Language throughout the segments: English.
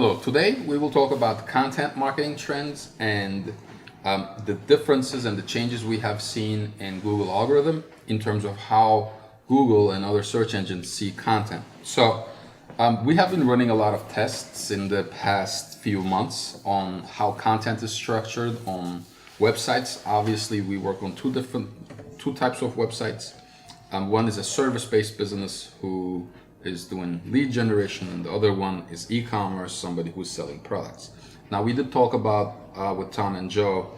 Hello, today we will talk about content marketing trends and the differences and the changes we have seen in Google algorithm in terms of how Google and other search engines see content. So we have been running a lot of tests in the past few months on how content is structured on websites. Obviously, we work on two types of websites. One is a service-based business who is doing lead generation, and the other one is e-commerce, somebody who's selling products. Now, we did talk about with Tom and Joe,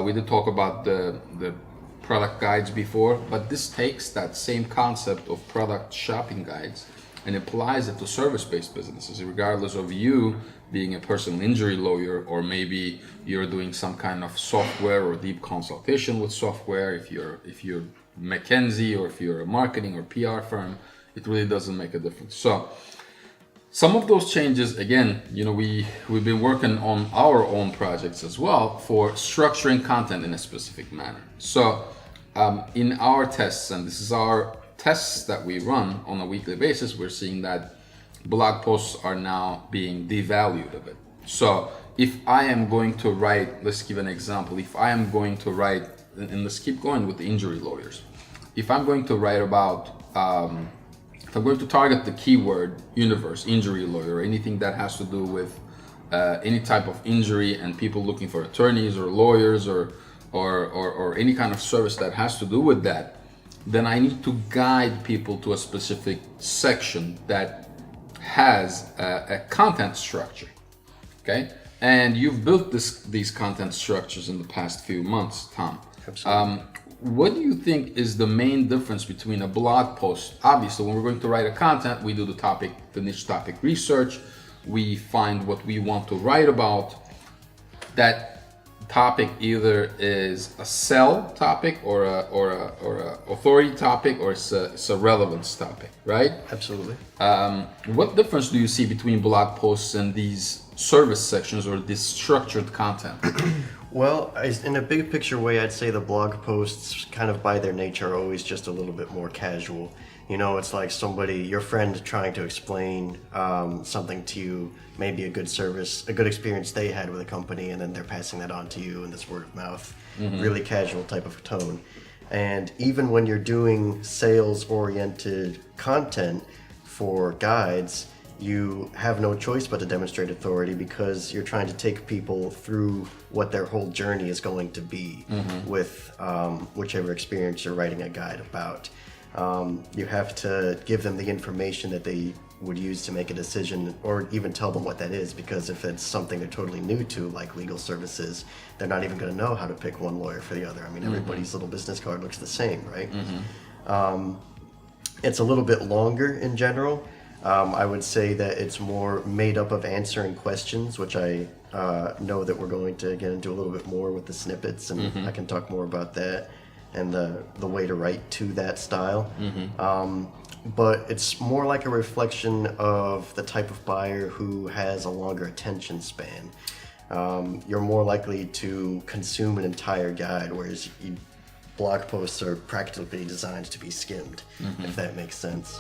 we did talk about the product guides before, but this takes that same concept of product shopping guides and applies it to service-based businesses, regardless of you being a personal injury lawyer, or maybe you're doing some kind of software or deep consultation with software. If you're McKinsey, or if you're a marketing or PR firm, it really doesn't make a difference. So some of those changes, again, we've been working on our own projects as well for structuring content in a specific manner. So in our tests, and this is our tests that we run on a weekly basis, we're seeing that blog posts are now being devalued a bit. So if I am going to write, let's give an example, if I am going to write, and let's keep going with the injury lawyers, if I'm going to write about if I'm going to target the keyword universe, injury lawyer, or anything that has to do with any type of injury and people looking for attorneys or lawyers or any kind of service that has to do with that, then I need to guide people to a specific section that has a content structure, okay? And you've built these content structures in the past few months, Tom. Absolutely. What do you think is the main difference between a blog post? Obviously, when we're going to write a content, we do the niche topic research. We find what we want to write about. That topic either is a sell topic or a authority topic, or it's a relevance topic, right? Absolutely. What difference do you see between blog posts and these service sections or this structured content? Well, in a big picture way, I'd say the blog posts, kind of by their nature, are always just a little bit more casual. It's like your friend trying to explain something to you, maybe a good service, a good experience they had with a company, and then they're passing that on to you in this word of mouth, really casual type of tone. And even when you're doing sales-oriented content for guides, you have no choice but to demonstrate authority, because you're trying to take people through what their whole journey is going to be with whichever experience you're writing a guide about. You have to give them the information that they would use to make a decision, or even tell them what that is, because if it's something they're totally new to, like legal services, they're not even going to know how to pick one lawyer for the other. I mean, everybody's little business card looks the same, right? It's a little bit longer in general. I would say that it's more made up of answering questions, which I know that we're going to get into a little bit more with the snippets, and I can talk more about that and the way to write to that style. But it's more like a reflection of the type of buyer who has a longer attention span. You're more likely to consume an entire guide, whereas blog posts are practically designed to be skimmed, if that makes sense.